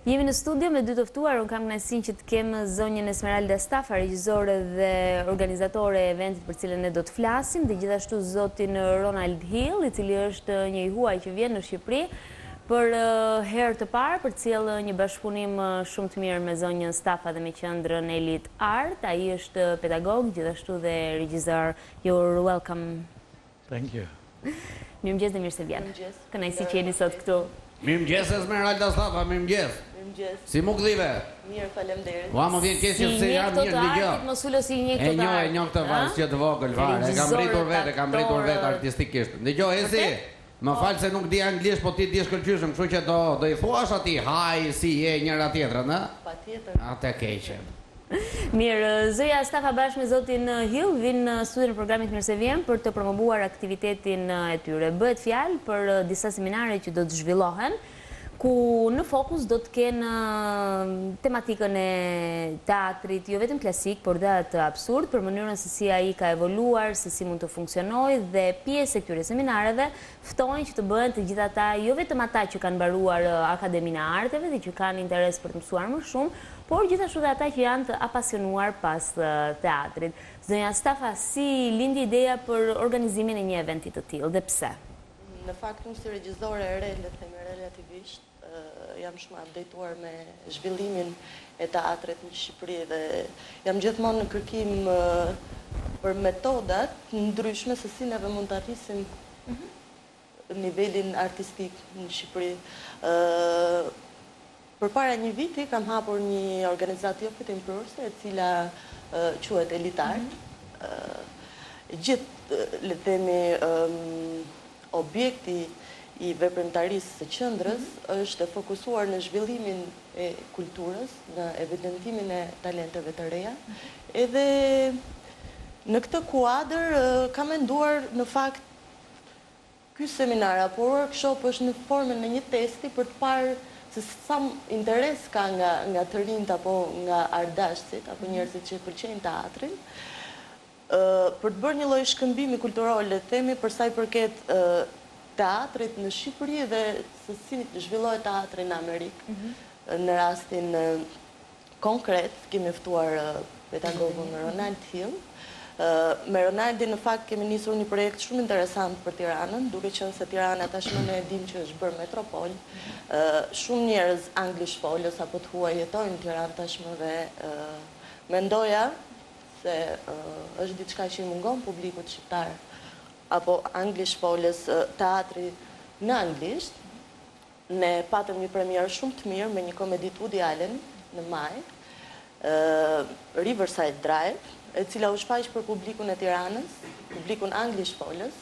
Jemi në studio me dy të ftuar, unë kam kënaqësinë që të kem zonjën Esmeralda Stafa, regjizore dhe organizatore e eventit për cilën ne do të flasim, dhe gjithashtu zotin Ronald Hill, i cili është një i huaj që vjen në Shqipëri për herë të parë për të sjellë një bashkëpunim shumë të mirë me zonjën Stafa dhe me qendrën Elite Art. Ai është pedagog, gjithashtu dhe regjizor. You're welcome. Thank you. Mirëmëngjes dhe mirë se vjen. Kënaqësi që jeni sot këtu. Mirëmëngjes Esmeralda Stafa, mirëmëngjes. Si më gdhive? Mirë, faleminderit. Ua, më vjen keq se jam mirë dëgjoj. Mos ulo si një këto. E njoh këtë vajzë që të vogël fare. E kam rritur vetë artistikisht. Dëgjoj, Ezi. Më fal se nuk di anglisht, po ti di shkëlqyshëm, kështu që do i thuash atij, haj, si je njëra tjetrën, ë? Patjetër. Atë keqe. Mirë, zoja Stafa bashkë me zotin Hill vinë në studion e programit Mirë se vjen për të promovuar aktivitetin e tyre. Bëhet fjalë për disa seminare që do të zhvillohen, ku në fokus do të kenë tematikën e teatrit, jo vetëm klasik, por dhe atë absurd, për mënyrën se si ai ka evoluar, se si mund të funksionojë, dhe pjesë e këtyre seminareve ftojnë që të bëhen të gjithë ata, jo vetëm ata që kanë mbaruar Akademinë e Arteve dhe që kanë interes për të mësuar më shumë, por gjithashtu dhe ata që janë të apasionuar pas teatrit. Zonja Stafa, si lindi ideja për organizimin e një eventi të tillë dhe pse? Në fakt, unë si regjizore e re, le të themi relativisht, jam shumë updateuar me zhvillimin e teatrit në Shqipëri dhe jam gjithmonë në kërkim për metodat ndryshme se si neve mund të arrisim nivelin artistik në Shqipëri. Përpara një viti kam hapur një organizatë jo fitimprurse e cila quhet Elite Art. Gjithë, le të themi, objekti i veprimtarisë së qendrës është fokusuar në zhvillimin e kulturës, në evidentimin e talenteve të reja. Edhe në këtë kuadër kam menduar në fakt ky seminar apo workshop është në formën e një testi për të parë se sa interes ka nga të rinjt apo nga ardashësit apo njerëzit që pëlqejnë teatrin, për të bërë një lloj shkëmbimi kulturor, le të themi, për sa i përket teatrit në Shqipëri dhe se si zhvillohet teatri në Amerikë. Në rastin konkret, kemi ftuar pedagogun Ronald Hill. Me Ronaldin, në fakt, kemi nisur një projekt shumë interesant për Tiranën, duke qenë se Tirana tashmë ne e dim që është bërë metropol. Shumë njerëz anglisht folës apo të huaj jetojnë në Tiranë tashmë dhe mendoja se është diçka që i mungon publikut shqiptar apo anglisht folës teatri në anglisht. Ne patëm një premier shumë të mirë me një komedi të Woody Allen në maj, Riverside Drive, e cila u shfaq për publikun e Tiranës, publikun anglisht folës,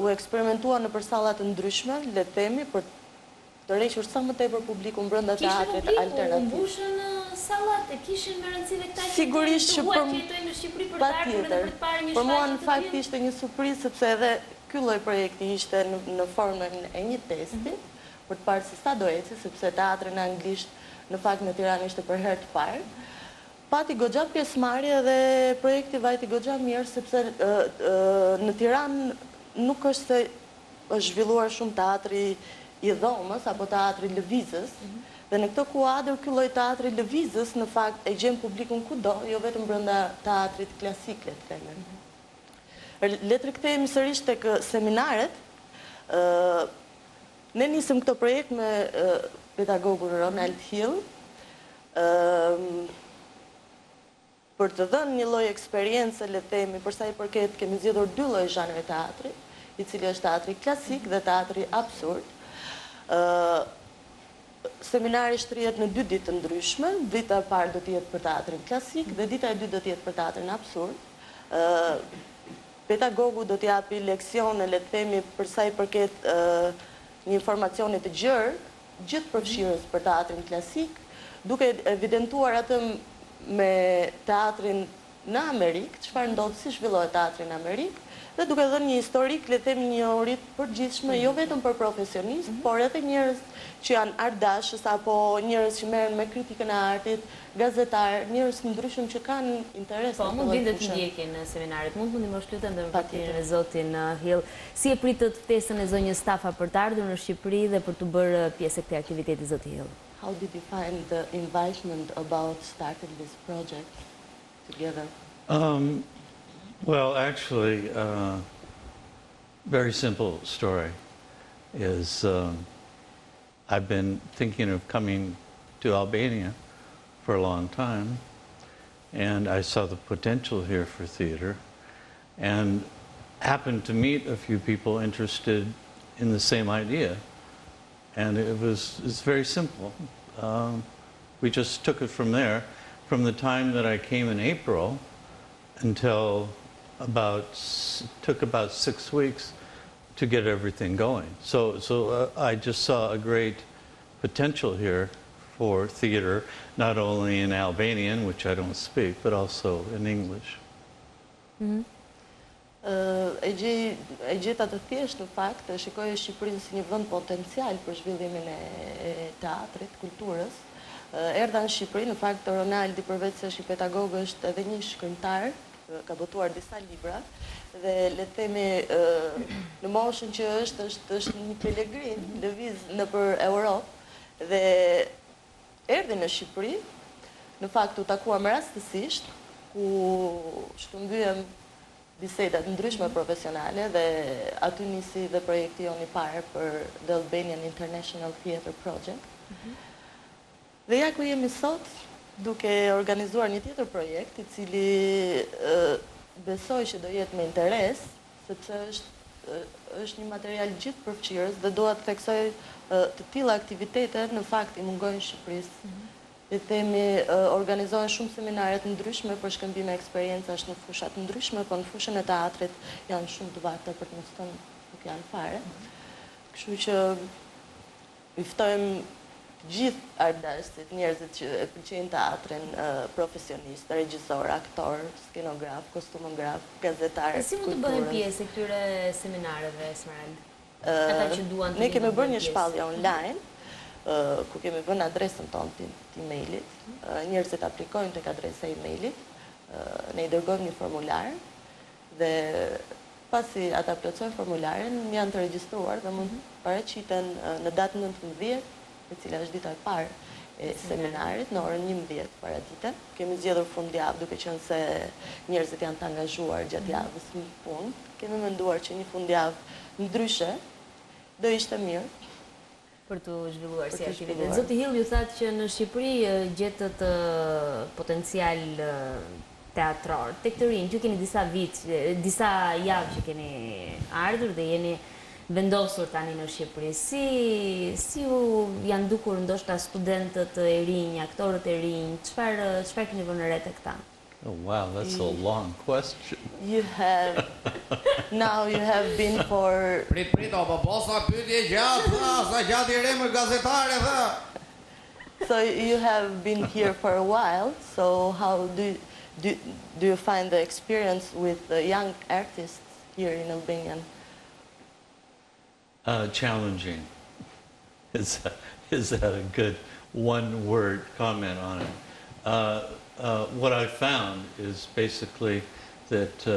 u eksperimentua në përsallat të ndryshme, le të themi, për të rrequr sa më tepër publikun brenda teatrit alternativ. Kishin sallat e kishin me rëndësi dhe këta sigurisht që jetojnë në Shqipëri për të ardhur dhe për të parë një shfaqje. Për mua në fakt ishte një surprizë sepse edhe ky lloj projekti ishte në formën e një testi për të parë se sa do eci, sepse teatri në anglisht në fakt në Tiranë ishte për herë të parë. Pati goxha pjesëmarrje dhe projekti vajti goxha mirë sepse në Tiranë nuk është se është zhvilluar shumë teatri i dhomës apo teatri lëvizës. Dhe në këtë kuadër, ky lloj teatri lëvizës në fakt e gjen publikun kudo, jo vetëm brenda teatrit klasik, le të themi. Le të rikthehemi sërish tek seminaret. Ne nisëm këtë projekt me pedagogun Ronald Hill për të dhënë një lloj eksperiencë, le të themi, për sa i përket kemi zgjedhur dy lloj zhanre teatri, i cili është teatri klasik dhe teatri absurd. Seminari shtrihet në 2 ditë të ndryshme. Dita e parë do të jetë për teatrin klasik dhe dita e dytë do të jetë për teatrin absurd. Pedagogu do të japi leksione, le të themi, për sa i përket një informacioni të gjerë, gjithë përfshirës për teatrin klasik, duke evidentuar atë me teatrin në Amerikë, çfarë ndodh, si zhvillohet teatri në Amerikë, dhe duke dhënë një historik, le të themi, një njohuri të përgjithshme, jo vetëm për profesionistë, por edhe njerëz që janë ardashës apo njerëz që merren me kritikën e artit, gazetar, njerëz të ndryshëm që kanë interes. Po, mund bindet të ndjekin në seminaret. Mund të ndihmosh lutem dhe me partinë e zotin Hill. Si e pritët ftesën e zonjës Stafa për të ardhur në Shqipëri dhe për të bërë pjesë e këtij aktiviteti, zoti Hill? how did you find the involvement about starting this project together? Well, actually, very simple story is I've been thinking of coming to Albania for a long time, and I saw the potential here for theater, and happened to meet a few people interested in the same idea. And it's very simple. We just took it from there. From the time that I came in April until took about 6 weeks to get everything going. So I just saw a great potential here for theater, not only in Albanian, which I don't speak, but also in English. Mhm. E gjeta të thjesht në fakt, shikoja Shqipërinë si një vend potencial për zhvillimin e teatrit, kulturës. Erdha në Shqipëri, në fakt Ronaldi përveç se është një pedagog është edhe një shkrimtar, ka botuar disa libra dhe le të themi në moshën që është një pelegrin, lëviz nëpër Europë dhe erdhi në Shqipëri, në fakt u takuam rastësisht ku shkëmbyem bisedat ndryshme profesionale dhe aty nisi dhe projekti jonë i parë për The Albanian International Theatre Project. Dhe ja ku jemi sot, duke organizuar një tjetër projekt, i cili besoj që do jetë me interes, sepse është një material gjithë përfqirës dhe doa të theksoj të tilla aktivitete në fakt i mungojnë Shqipërisë. Dhe themi organizohen shumë seminaret ndryshme për shkëmbime eksperjencash në fushat ndryshme, po në fushën e teatrit janë shumë të vata për të mos thënë nuk janë fare. Kështu që i ftojmë gjithë ardashtit, njerëzit që e pëlqejnë teatrin, profesionistë, regjisor, aktor, skenograf, kostumograf, gazetar, kulturës. Si mund të bëhen pjesë e këtyre seminareve, Esmeralda? Ata që duan të Ne kemi bërë një shpallje online, ku kemi vënë adresën tonë të e-mailit, njerëzit aplikojnë tek adresa e-mailit, ne i dërgojmë një formular dhe pasi ata plotësojnë formularin, janë të regjistruar dhe mund paraqiten në datën 19, e cila është dita e parë e seminarit, në orën 11 paradite. Kemi zgjedhur fundjavë duke qenë se njerëzit janë të angazhuar gjatë javës në punë. Kemi menduar që një fundjavë ndryshe do ishte mirë për të zhvilluar si aktivitet. Zoti Hill ju thatë që në Shqipëri gjetët potencial teatror. Tek të rinj, ju keni disa javë që keni ardhur dhe jeni vendosur tani në Shqipëri. Si ju janë dukur ndoshta studentët e rinj, aktorët e rinj, çfarë keni vënë re te këta? Oh, wow, that's a long question. Now you have been for... Prit, po posa pyetje gjatë, sa gjatë i remër gazetare, tha. So you have been here for a while, so how do you find the experience with the young artists here in Albania? Challenging. Is that a good one-word comment on it? What I found is basically that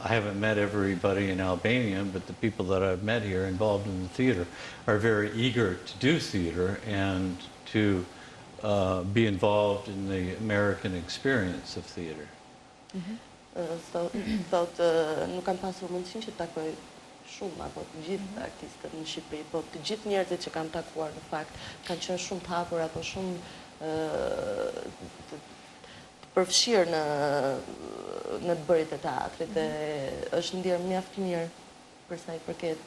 I haven't met everybody in Albania, but the people that I've met here involved in the theater are very eager to do theater and to be involved in the American experience of theater. Nuk kam pasur mundësinë që të takoj shumë apo të gjithë artistët në Shqipëri, po të gjithë njerëzit që kam takuar në fakt kanë qenë shumë të hapur apo shumë përfshirë në të bërit e teatrit dhe është ndjerë mjaft mirë për sa i përket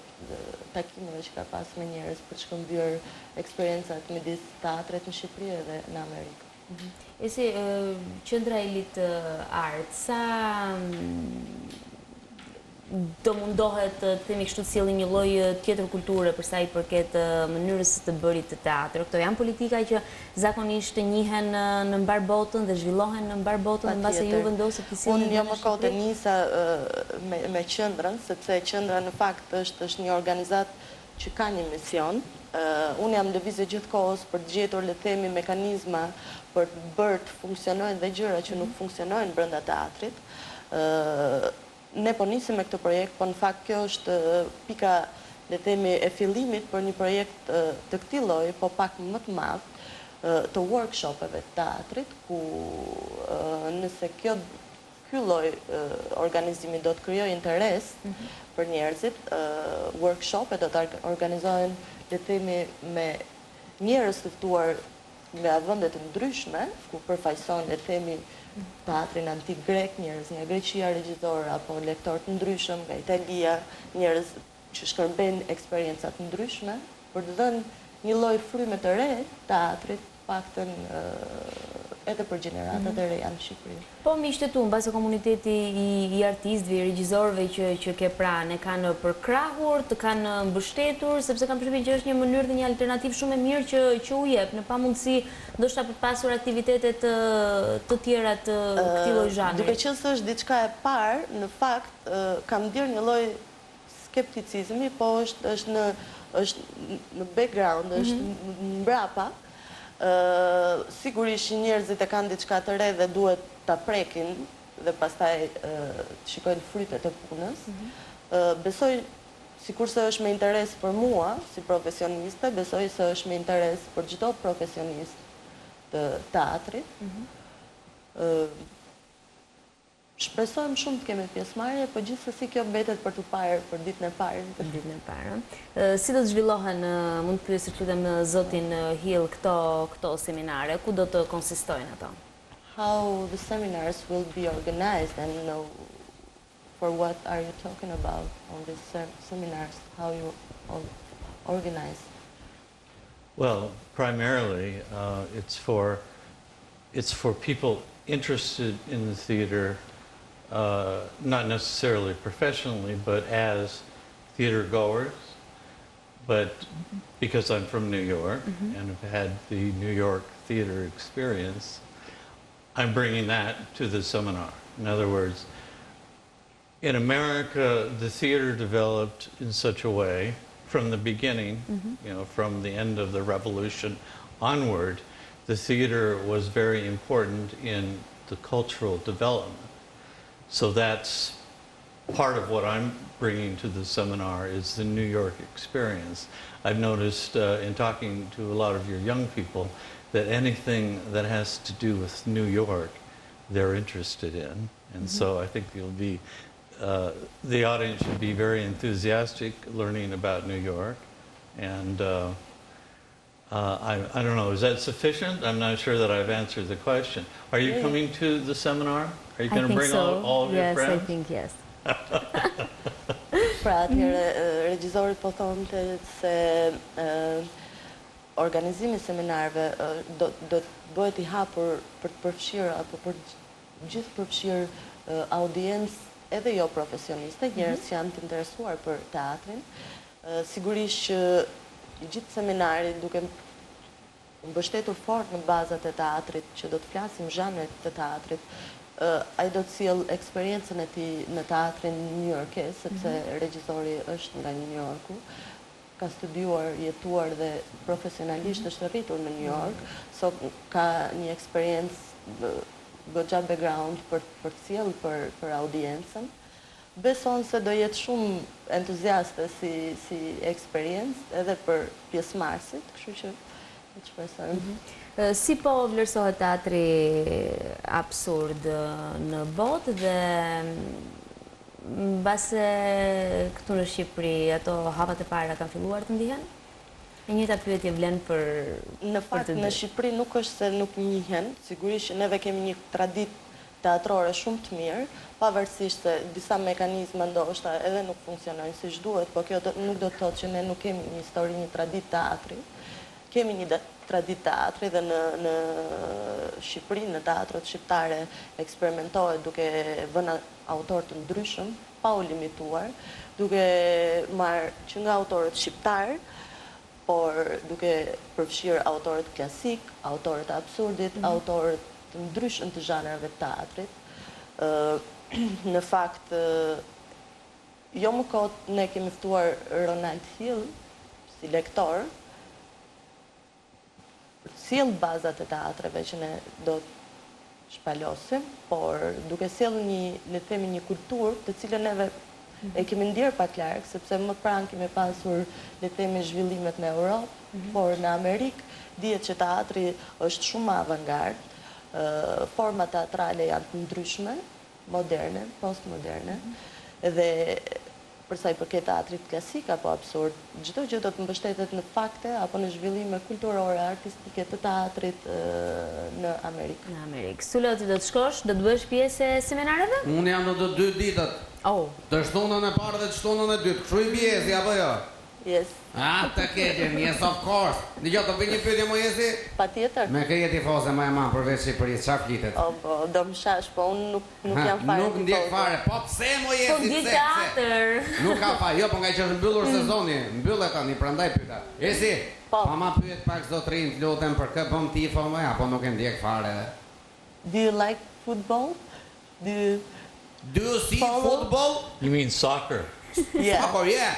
takimeve që ka pas me njerëz për të shkëmbyer eksperiencat midis teatrit në Shqipëri dhe në Amerikë. E si Qendra Elit Art, sa do mundohet të themi kështu të sjellë një lloj tjetër kulture për sa i përket mënyrës të bërit të teatrit. Këto janë politika që zakonisht njihen në mbar botën dhe zhvillohen në mbar botën mbase ju vendosët të sillni. Unë jam më kohë të nisa me qendrën, sepse qendra në fakt është një organizat që ka një mision. Unë jam lëvizje gjithkohës për të gjetur, le të themi, mekanizma për të bërë të funksionojnë dhe gjëra që nuk funksionojnë brenda teatrit. Ne po nisim me këtë projekt, po në fakt kjo është pika, le të themi, e fillimit për një projekt të këtij lloji, po pak më të madh, të workshopeve të teatrit, ku nëse ky lloj organizimi do të krijojë interes për njerëzit, workshopet do të organizohen, le të themi, me njerëz të ftuar nga vende të ndryshme, ku përfaqësojnë, le të themi, teatrin antik grek, njerëz nga Greqia, regjisor apo lektor të ndryshëm nga Italia, njerëz që shkërbejnë eksperienca të ndryshme, për të dhënë një lloj fryme të re teatrit, paktën edhe për gjeneratat e reja në Shqipëri. Po miqtë tu, mbase komuniteti i artistëve, i regjisorëve që ke pranë, kanë përkrahur, të kanë mbështetur, sepse kam përshtypjen që është një mënyrë dhe një alternativë shumë e mirë që u jep, në pamundësi ndoshta për të pasur aktivitete të tjera të këtij lloji zhanri. Duke qenë se është diçka e parë, në fakt kam ndier një lloj skepticizmi, po është në background, është mbrapa. Sigurisht njerëzit e kanë diçka të re dhe duhet ta prekin dhe pastaj shikojnë frytet e punës. Besoj, sikurse është me interes për mua si profesioniste, besoj se është me interes për çdo profesionist të teatrit. Shpresojmë shumë të kemi pjesëmarrje, po gjithsesi kjo mbetet për të parë, për ditën e parë. Për ditën e parë. Si do të zhvillohen, mund të pyesë lutem zotin Hill, këto seminare, ku do të konsistojnë ato? How the seminars will be organized and for what are you talking about on these seminars? How you organize? Well, primarily, it's for people interested in the theater, not necessarily professionally, but as theater goers. But because I'm from New York and have had the New York theater experience, I'm bringing that to the seminar. In other words, in America, the theater developed in such a way from the beginning, from the end of the revolution onward, the theater was very important in the cultural development. So that's part of what I'm bringing to the seminar is the New York experience. I've noticed in talking to a lot of your young people that anything that has to do with New York, they're interested in. And so I think the audience should be very enthusiastic learning about New York. And I don't know, is that sufficient? I'm not sure that I've answered the question. Are you coming to the seminar? Are you going to bring all of your friends? Yes, I think yes. Pra, atëherë regjisorët po thonte se organizimi i seminarëve do të bëhet I hapur për të përfshirë apo për gjithë përfshirë audiencë edhe jo profesioniste, njerëz që janë të interesuar për teatrin. Sigurisht që gjithë seminari duke mbështetur fort në bazat e teatrit, që do të flasim zhanret të teatrit, ai do të sjell eksperiencën e tij në teatrin newyorkez, sepse regjisori është nga New Yorku, ka studiuar, jetuar dhe profesionalisht është rritur në New York, so ka një eksperiencë goxha background për të sjellë për audiencën. Beson se do jetë shumë entuziaste si eksperiencë edhe për pjesëmarrësit, kështu që shpresojmë. Si po vlerësohet teatri absurd në botë dhe mbase këtu në Shqipëri ato hapat e para kanë filluar të ndihen? E njëjta pyetje vlen për Në fakt në Shqipëri nuk është se nuk njihen, sigurisht që neve kemi një traditë teatrore shumë të mirë, pavarësisht se disa mekanizma ndoshta edhe nuk funksionojnë siç duhet, por kjo nuk do të thotë që ne nuk kemi një histori, një traditë teatri. Kemi një traditë teatri dhe në Shqipëri, në teatrot shqiptare eksperimentohet duke vënë autorë të ndryshëm, pa u limituar, duke marrë që nga autorët shqiptarë, por duke përfshirë autorët klasik, autorët absurdit, autorët të ndryshëm të zhanreve të teatrit. Në fakt, jo më kot ne kemi ftuar Ronald Hill si lektor, sjell bazat e teatreve që ne do të shpalosim, por duke sjellë le të themi një kulturë të cilën neve e kemi ndier pak larg, sepse më pranë kemi pasur le të themi zhvillimet në Europë, por në Amerikë dihet që teatri është shumë avangard, forma teatrale janë të ndryshme, moderne, postmoderne, dhe përsa i përket teatrit klasik apo absurd, çdo gjë do të mbështetet në fakte apo në zhvillime kulturore, artistike të teatrit në Amerikë. Në Amerikë. Sullo, ti do të shkosh, do të bësh pjesë e seminareve? Unë jam në të 2 ditët. Oh. Të shtunën e parë dhe të shtunën e dytë. Kështu i bjezi, apo jo? Yes. Të ketjen, yes of course. Në gjatë të bëj një pyetje më jesi? Patjetër. Me këtë tifoze më e madh përveç Shqipërisë, çfarë flitet? Po, do më shash, po unë nuk jam fare. Nuk ndjek fare. Po pse më jesi? Po ndjek teatr. Nuk ka fare. Jo, po nga që është mbyllur sezoni, mbyllet tani, prandaj pyeta. Jesi? Po. Mama pyet pak zotrin, lutem për kë bëm tifo më, apo nuk e ndjek fare? Do you like football? Do you see follow? football? You mean soccer? Yeah. Soccer, yeah.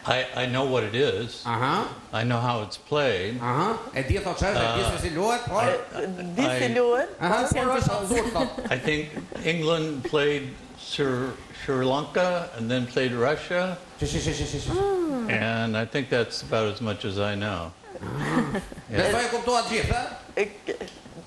I know what it is. I know how it's played. E di thot çfarë, di se si luhet, po. Di si luhet? I think England played Sri Lanka and then played Russia. And I think that's about as much as I know. Besoj kuptuat gjithë,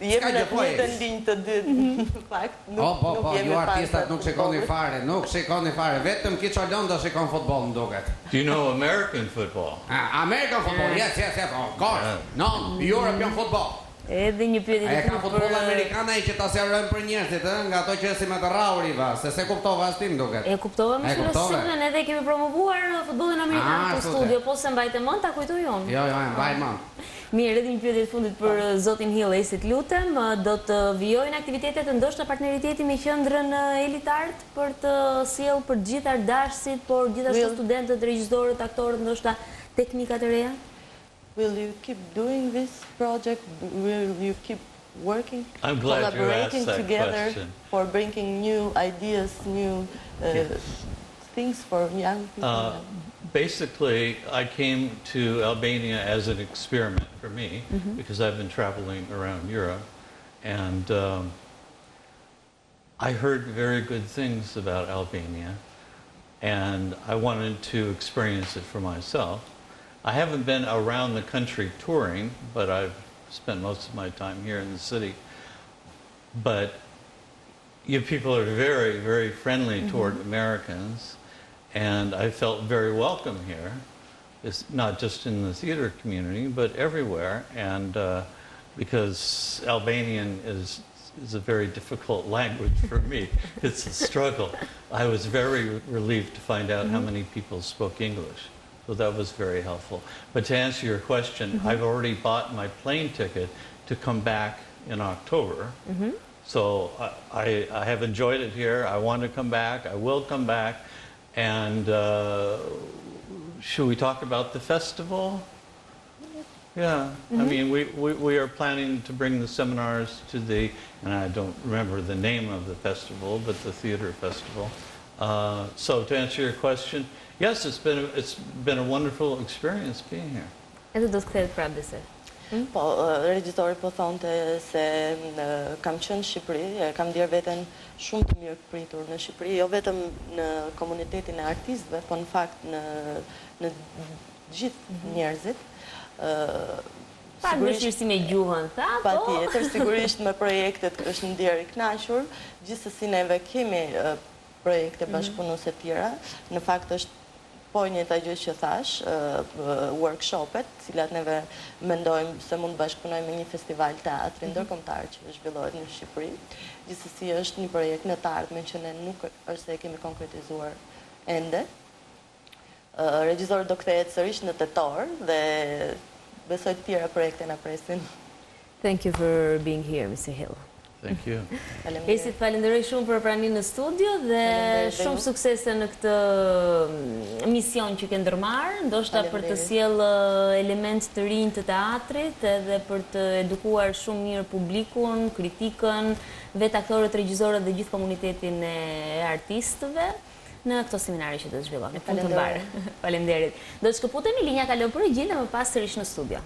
Jemi në të njëjtën linjë të dy, në fakt, nuk jemi ju artistat nuk shikoni fare, vetëm Kiçolonda shikon futboll më duket. Do you know American football? American football, yes, of course. No, European football. Edhe një pyetje e ka futboll amerikan ai që ta servojnë për njerëzit, nga ato që si me të rrauriva, se kuptova as ti më duket. E kuptova më shumë, edhe kemi promovuar futbollin amerikan në studio, po se mbajtë mend ta kujtoj unë. Jo, mbaj mend. Mirë, edhe një pyetje të fundit për zotin Hill, si të lutem, do të vijojnë aktivitetet ndoshta partneriteti me qendrën elitart për të sjellë për gjithë ardashësit, por gjithashtu studentët, regjisorët, aktorët, ndoshta teknikat e reja? Will you keep doing this project? Will you keep working, I'm glad you asked collaborating that together question. for bringing new ideas, new things for young people? Basically, I came to Albania as an experiment for me because I've been traveling around Europe, and I heard very good things about Albania, and I wanted to experience it for myself. I haven't been around the country touring, but I've spent most of my time here in the city. But you people are very, very friendly toward Americans, and I felt very welcome here. It's not just in the theater community, but everywhere. And because Albanian is a very difficult language for me, it's a struggle. I was very relieved to find out how many people spoke English. So that was very helpful. But to answer your question, I've already bought my plane ticket to come back in October. So I have enjoyed it here. I want to come back. I will come back. And should we talk about the festival? Yeah. I mean, we are planning to bring the seminars to and I don't remember the name of the festival, but the theater festival. So to answer your question, yes, it's been a wonderful experience being here. Edhe do të kthehet prapë dese. Po, regjisori po thonte se kam qenë në Shqipëri, kam ndier veten shumë të mirë pritur në Shqipëri, jo vetëm në komunitetin e artistëve, po në fakt në gjithë njerëzit. Pak vështirësi me gjuhën, tha, po. Patjetër, sigurisht me projektet është ndier i kënaqur, gjithsesi neve kemi projekte bashkëpunuese të tjera. Në fakt është po njëta gjë që thash, workshopet, cilat neve mendojmë se mund bashkëpunojmë me një festival teatri ndërkombëtar që zhvillohet në Shqipëri. Gjithsesi është një projekt në të ardhmen që ne nuk është se e kemi konkretizuar ende. Regjisori do kthehet sërish në tetor dhe besoj të tjera projekte na presin. Thank you for being here, Mr. Hill. Thank you. Esi të falenderoj shumë për pranimin në studio dhe shumë suksese në këtë mision që ke ndërmarrë, ndoshta për të sjellë element të rinj të teatrit edhe për të edukuar shumë mirë publikun, kritikën, vetë aktorët, regjisorët dhe gjithë komunitetin e artistëve në këto seminare që do të zhvillohen. Faleminderit. Faleminderit. Do të shkëputemi, linja kalon për Regjin dhe më pas sërish në studio.